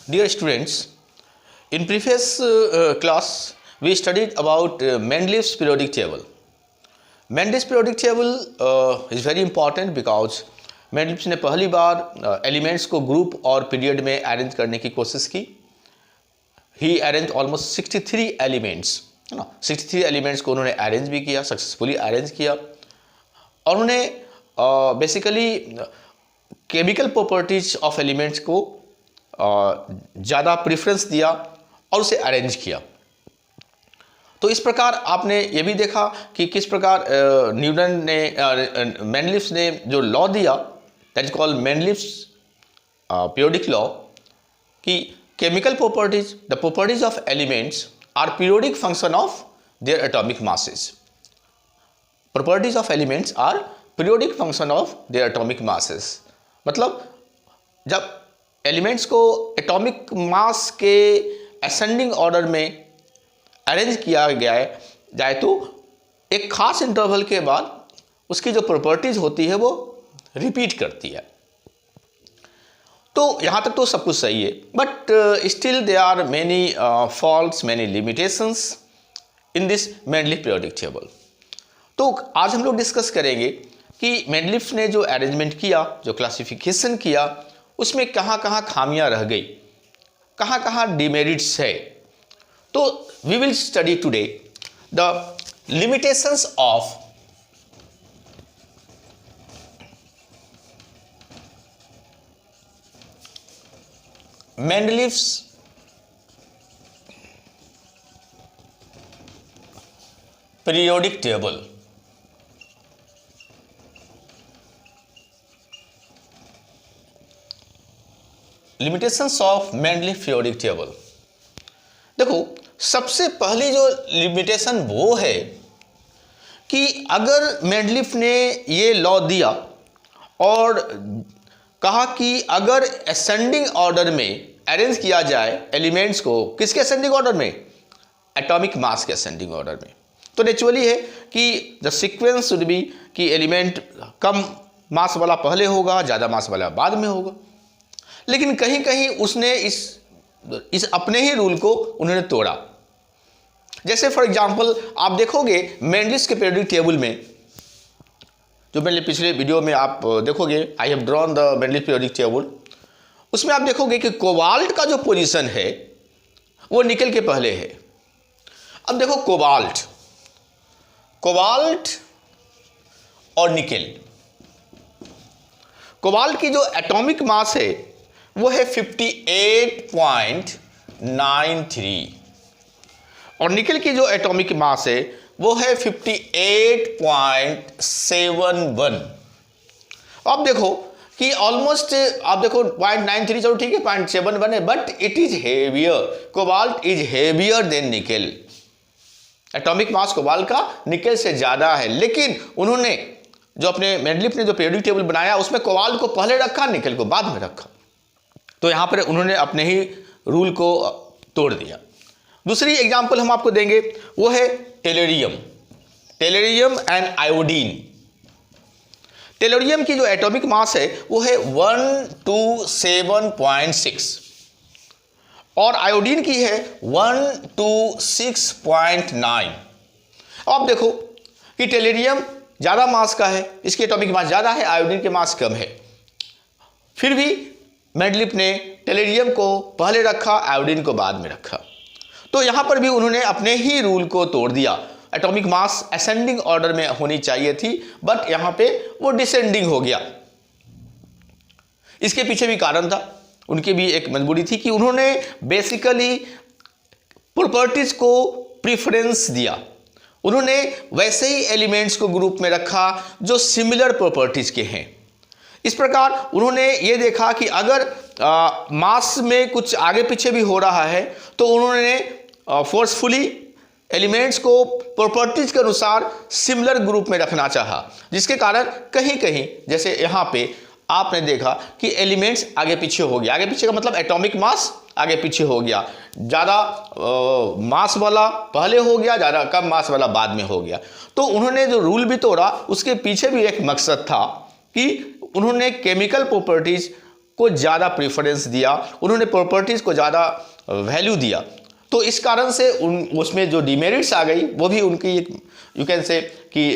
Dear students, in previous class we studied about Mendeleev's periodic table. Mendeleev's periodic table is very important because Mendeleev ने पहली बार elements को group और period में arrange करने की कोशिश की. He arranged almost 63 एलिमेंट्स, है ना. 63 एलिमेंट्स को उन्होंने अरेंज भी किया, सक्सेसफुली अरेंज किया. और उन्होंने basically chemical properties of elements को ज़्यादा प्रेफरेंस दिया और उसे अरेंज किया. तो इस प्रकार आपने ये भी देखा कि किस प्रकार न्यूटन ने मेंडलीव ने जो लॉ दिया, that is called Mendeleev's periodic law, कि chemical properties, the properties of elements are periodic function of their atomic masses. Properties of elements are periodic function of their atomic masses. मतलब जब elements को atomic mass के ascending order में arrange किया गया जाए तो एक खास इंटरवल के बाद उसकी जो प्रॉपर्टीज होती है वो रिपीट करती है. तो यहाँ तक तो सब कुछ सही है, but still there are many faults, many limitations in this Mendeleev periodic table. तो आज हम लोग डिस्कस करेंगे कि मेंडलीव ने जो अरेंजमेंट किया, जो क्लासिफिकेशन किया, उसमें कहाँ कहाँ खामियां रह गई, कहाँ कहाँ डिमेरिट्स है. तो we will study today the limitations of Mendeleev's periodic table. Limitations of Mendeleev periodic table. देखो, सबसे पहली जो लिमिटेशन वो है कि अगर मेंडलीव ने ये लॉ दिया और कहा कि अगर असेंडिंग ऑर्डर में अरेंज किया जाए एलिमेंट्स को, किसके असेंडिंग ऑर्डर में? एटॉमिक मास के असेंडिंग ऑर्डर में, तो नेचुरली है कि द सीक्वेंस शुड बी कि एलिमेंट कम मास वाला पहले होगा, ज़्यादा मास वाला बाद में होगा. लेकिन कहीं कहीं उसने इस अपने ही रूल को उन्होंने तोड़ा. जैसे फॉर एग्जांपल आप देखोगे मेंडलीव के पीरियोडिक टेबल में, जो मैंने पिछले वीडियो में आप देखोगे, I have drawn the Mendeleev periodic table, उसमें आप देखोगे कि कोबाल्ट का जो पोजीशन है वो निकल के पहले है. अब देखो कोबाल्ट और निकेल. कोबाल्ट की जो एटॉमिक मास है वो है 58.93 और निकेल की जो एटॉमिक मास है वो है 58.71. अब देखो कि ऑलमोस्ट, आप देखो 0.93, चलो ठीक है 0.71 है, but it is heavier. Cobalt is heavier than nickel. Atomic mass cobalt का निकेल से ज्यादा है, लेकिन उन्होंने जो अपने मेंडलीव ने जो पीरियोडिक टेबल बनाया उसमें कोबाल्ट को पहले रखा, निकेल को बाद में रखा. तो यहां पर उन्होंने अपने ही रूल को तोड़ दिया. दूसरी एग्जांपल हम आपको देंगे, वो है टेलुरियम एंड आयोडीन. टेलुरियम की जो एटॉमिक मास है वो है 127.6 और आयोडीन की है 126.9. अब देखो कि टेलुरियम ज़्यादा मास का है, इसकी एटॉमिक मास ज़्यादा है, आयोडीन की मास कम है. फिर भी मेंडलीव ने टेलुरियम को पहले रखा, आयोडीन को बाद में रखा. तो यहाँ पर भी उन्होंने अपने ही रूल को तोड़ दिया. एटॉमिक मास असेंडिंग ऑर्डर में होनी चाहिए थी, बट यहाँ पे वो डिसेंडिंग हो गया. इसके पीछे भी कारण था, उनकी भी एक मजबूरी थी कि उन्होंने बेसिकली प्रॉपर्टीज को प्रेफरेंस दिया. उन्होंने वैसे ही एलिमेंट्स को ग्रुप में रखा जो सिमिलर प्रॉपर्टीज के हैं. इस प्रकार उन्होंने ये देखा कि अगर मास में कुछ आगे पीछे भी हो रहा है तो उन्होंने फोर्सफुली एलिमेंट्स को प्रॉपर्टीज के अनुसार सिमिलर ग्रुप में रखना चाहा, जिसके कारण कहीं कहीं जैसे यहाँ पे आपने देखा कि एलिमेंट्स आगे पीछे हो गया. आगे पीछे का मतलब एटॉमिक मास आगे पीछे हो गया, ज़्यादा मास वाला पहले हो गया, ज़्यादा कम मास वाला बाद में हो गया. तो उन्होंने जो रूल भी तोड़ा उसके पीछे भी एक मकसद था कि उन्होंने केमिकल प्रॉपर्टीज को ज़्यादा प्रेफरेंस दिया, उन्होंने प्रॉपर्टीज़ को ज़्यादा वैल्यू दिया, तो इस कारण से उसमें जो डिमेरिट्स आ गई वो भी उनकी एक, यू कैन से कि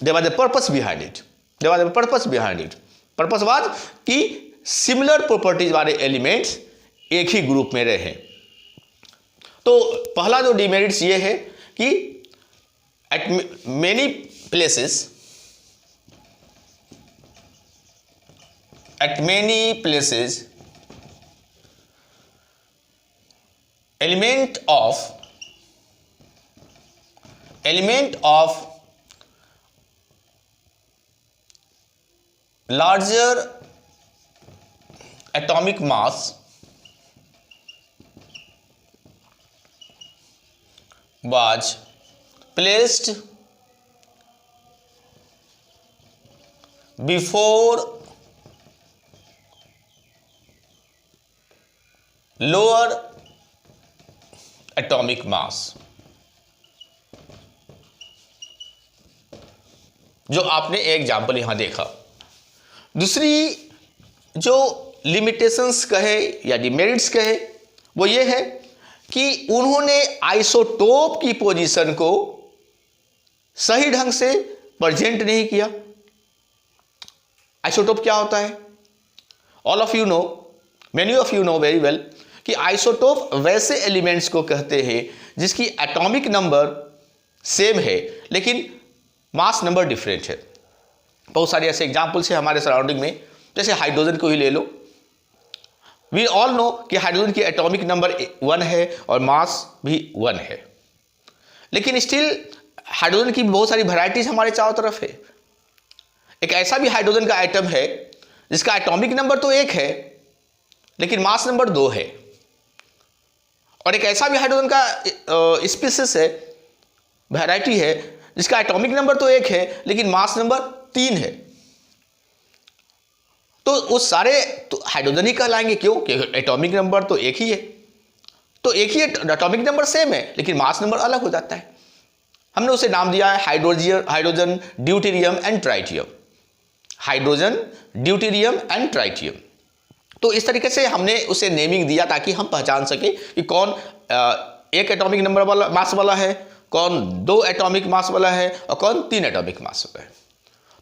they was the purpose behind it, they was the purpose behind it. Purpose was कि सिमिलर प्रॉपर्टीज वाले एलिमेंट्स एक ही ग्रुप में रहे। तो पहला जो डिमेरिट्स ये है कि eight many places, at many places element of larger atomic mass was placed before lower atomic mass. जो आपने एक एग्जाम्पल यहां देखा। दूसरी जो लिमिटेशंस कहे या डिमेरिट्स कहे वो ये है कि उन्होंने आइसोटोप की पोजीशन को सही ढंग से प्रेजेंट नहीं किया। आइसोटोप क्या होता है? All of you know, many of you know very well कि आइसोटोप वैसे एलिमेंट्स को कहते हैं जिसकी एटॉमिक नंबर सेम है लेकिन मास नंबर डिफरेंट है। बहुत सारे ऐसे एग्जांपल्स हैं हमारे सराउंडिंग में, जैसे हाइड्रोजन को ही ले लो। वी ऑल नो कि हाइड्रोजन की एटॉमिक नंबर 1 है और मास भी 1 है, लेकिन स्टिल हाइड्रोजन की बहुत सारी वैरायटीज हमारे चारों तरफ है। एक ऐसा भी हाइड्रोजन का एटम है जिसका एटॉमिक नंबर तो 1 है लेकिन मास नंबर 2 है, और एक ऐसा भी हाइड्रोजन का स्पीसीज है, वैरायटी है, जिसका एटॉमिक नंबर तो 1 है लेकिन मास नंबर 3 है। तो उस सारे तो हाइड्रोजन ही कहलाएंगे, क्यों? क्योंकि एटॉमिक नंबर तो एक ही है, तो एक ही एटॉमिक नंबर सेम है लेकिन मास नंबर अलग हो जाता है। हमने उसे नाम दिया है hydrogen deuterium and tritium. Hydrogen deuterium and tritium. तो इस तरीके से हमने उसे नेमिंग दिया ताकि हम पहचान सके कि कौन एक एटॉमिक नंबर वाला मास वाला है, कौन 2 एटॉमिक मास वाला है और कौन 3 एटॉमिक मास वाला है।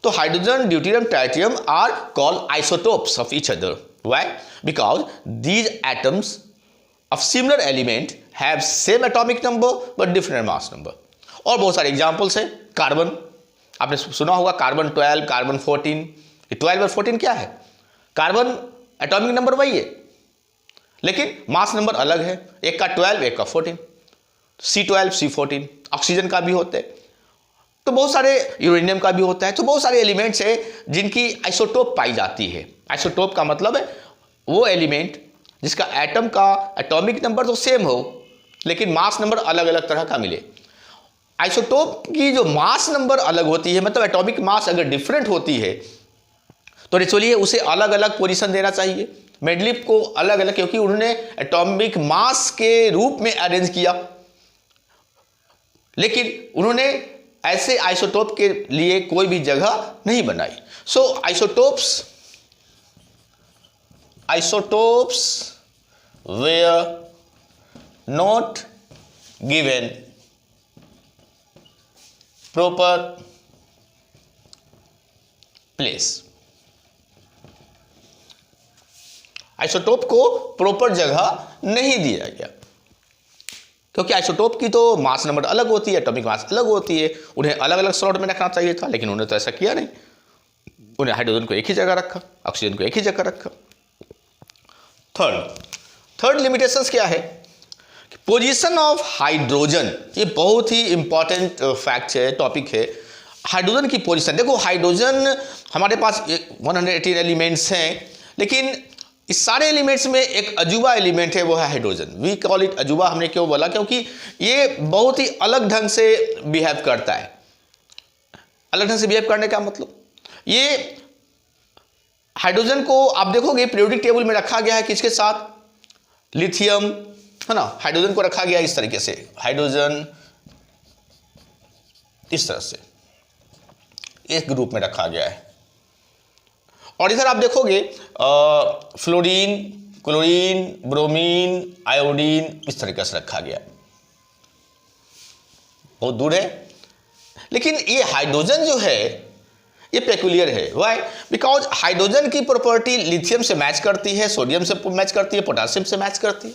तो hydrogen deuterium tritium are called isotopes of each other. Why? Because these atoms of similar element have same atomic number but different mass number. और बहुत सारे एग्जांपल्स हैं। कार्बन, आपने सुना होगा कार्बन 12, कार्बन 14। 12 और 14 क्या है? कार्बन एटॉमिक नंबर वही है लेकिन मास नंबर अलग है, एक का 12 एक का 14। C12 C14 ऑक्सीजन का भी होता है, तो बहुत सारे यूरेनियम का भी होता है। तो बहुत सारे एलिमेंट्स हैं जिनकी आइसोटोप पाई जाती है। आइसोटोप का मतलब है वो एलिमेंट जिसका एटम का एटॉमिक नंबर तो सेम हो लेकिन मास नंबर अलग अलग तरह का मिले। आइसोटोप की जो मास नंबर अलग होती है, मतलब एटॉमिक मास अगर डिफरेंट होती है तो नेचुरली उसे अलग अलग पोजीशन देना चाहिए। मेंडलीफ को अलग अलग, क्योंकि उन्होंने एटॉमिक मास के रूप में अरेंज किया, लेकिन उन्होंने ऐसे आइसोटोप के लिए कोई भी जगह नहीं बनाई। So isotopes were not given proper place. Isotope को प्रॉपर जगह नहीं दिया गया क्योंकि आइसोटोप की तो मास नंबर अलग होती है, एटॉमिक मास अलग होती है, उन्हें अलग अलग स्लॉट में रखना चाहिए था, लेकिन उन्होंने तो ऐसा किया नहीं। उन्हें हाइड्रोजन को एक ही जगह रखा, ऑक्सीजन को एक ही जगह रखा। थर्ड लिमिटेशंस क्या है? Position of hydrogen. ये बहुत ही इंपॉर्टेंट फैक्ट है, टॉपिक है। हाइड्रोजन की पोजीशन देखो। हाइड्रोजन हमारे पास 118 एलिमेंट्स हैं, लेकिन इस सारे एलिमेंट्स में एक अजूबा एलिमेंट है, वो है हाइड्रोजन। वी कॉल इट अजूबा। हमने क्यों बोला? क्योंकि ये बहुत ही अलग ढंग से बिहेव करता है। अलग ढंग से बिहेव करने का मतलब, ये हाइड्रोजन को आप देखोगे पीरियोडिक टेबल में रखा गया है किसके साथ? लिथियम, है ना। हाइड्रोजन को रखा गया इस तरीके से, हाइड्रोजन इस तरह से एक ग्रुप में रखा गया है। और इधर आप देखोगे फ्लोरीन, क्लोरीन, ब्रोमीन, आयोडीन इस तरीके से रखा गया, बहुत दूर है। लेकिन ये हाइड्रोजन जो है ये पेक्यूलियर है। व्हाई? बिकॉज हाइड्रोजन की प्रॉपर्टी लिथियम से मैच करती है, सोडियम से मैच करती है, पोटेशियम से मैच करती है।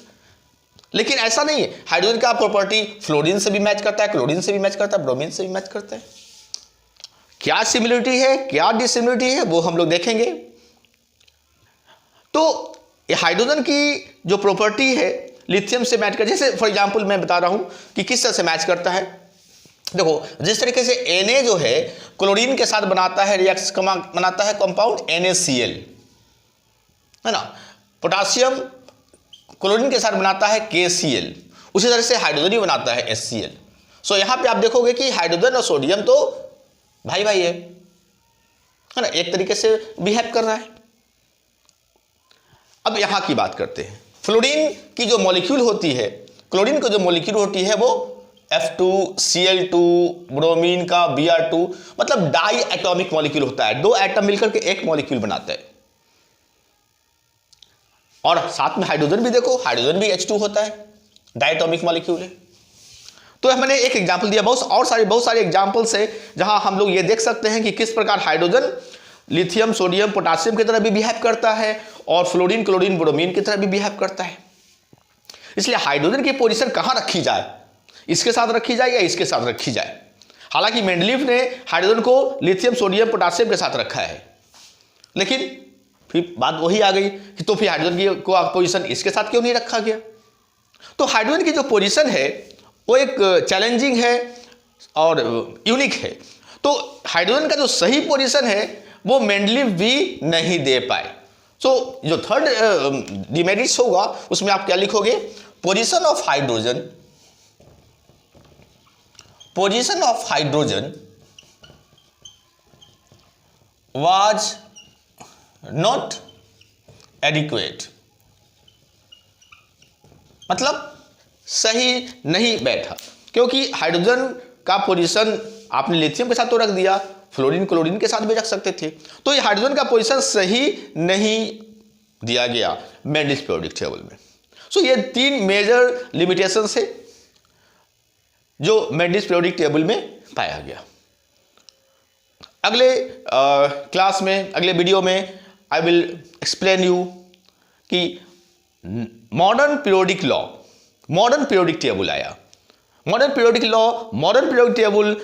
लेकिन ऐसा नहीं है, हाइड्रोजन का प्रॉपर्टी फ्लोरीन से भी मैच करता है, क्लोरीन से भी मैच करता है, ब्रोमीन से भी मैच करता है। क्या सिमिलरिटी है, क्या डिसिमिलरिटी है, वो हम लोग देखेंगे। तो ये हाइड्रोजन की जो प्रॉपर्टी है लिथियम से मैच कर, जैसे फॉर एग्जांपल मैं बता रहा हूं कि किस तरह से मैच करता है। देखो, जिस तरीके से Na जो है क्लोरीन के साथ बनाता है, रिएक्ट बनाता है कंपाउंड NaCl, है ना। पोटासियम क्लोरीन के साथ बनाता है KCl, उसी तरह से हाइड्रोजन भी बनाता है HCl। सो यहां पे आप देखोगे कि हाइड्रोजन और सोडियम तो भाई भाई है ना, एक तरीके से बिहेव कर रहा है। अब यहां की बात करते हैं। फ्लोरीन की जो मॉलिक्यूल होती है, क्लोरीन की जो मॉलिक्यूल होती है वो F2Cl2, ब्रोमीन का Br2, मतलब डाई एटॉमिक मॉलिक्यूल होता है, दो एटम मिलकर के एक मॉलिक्यूल बनाते हैं। और साथ में हाइड्रोजन भी देखो, हाइड्रोजन भी H2 होता है, डाई एटॉमिक मॉलिक्यूल है। तो मैंने एक एग्जांपल दिया, बहुत सारे एग्जांपल्स है जहां हम लोग ये देख सकते हैं कि किस प्रकार हाइड्रोजन लिथियम, सोडियम, पोटेशियम की तरह भी बिहेव करता है और फ्लोरीन, क्लोरीन, ब्रोमीन की तरह भी बिहेव करता है। इसलिए हाइड्रोजन की पोजीशन कहां रखी जाए, इसके साथ रखी जाए या इसके साथ रखी जाए। हालांकि मेंडलीफ ने हाइड्रोजन को लिथियम, सोडियम, पोटेशियम के साथ रखा है, लेकिन फिर बात वही आ गई कि तो फिर हाइड्रोजन की को पोजीशन इसके साथ क्यों नहीं रखा गया। तो हाइड्रोजन की जो पोजीशन है वो एक चैलेंजिंग है और यूनिक है। तो हाइड्रोजन का जो सही पोजीशन है वो मेंडलीफ भी नहीं दे पाए। सो जो थर्ड डिमेरिट्स होगा उसमें आप क्या लिखोगे, position of hydrogen was not adequate, मतलब सही नहीं बैठा, क्योंकि हाइड्रोजन का पोजीशन आपने लिथियम के साथ तो रख दिया, फ्लोरीन, क्लोरीन के साथ भी रख सकते थे, तो ये हाइड्रोजन का पोजीशन सही नहीं दिया गया मेंडलिस पीरियोडिक टेबल में। सो ये तीन मेजर लिमिटेशंस है जो मेंडलिस पीरियोडिक टेबल में पाया गया। अगले क्लास में, अगले वीडियो में आई विल एक्सप्लेन यू कि modern periodic law, modern periodic table आया। मॉडर्न पीरियोडिक टेबल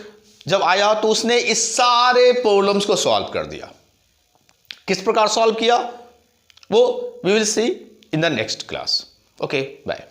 जब आया तो उसने इस सारे प्रॉब्लम्स को सॉल्व कर दिया। किस प्रकार सॉल्व किया वो we will see in the next class. Okay, bye.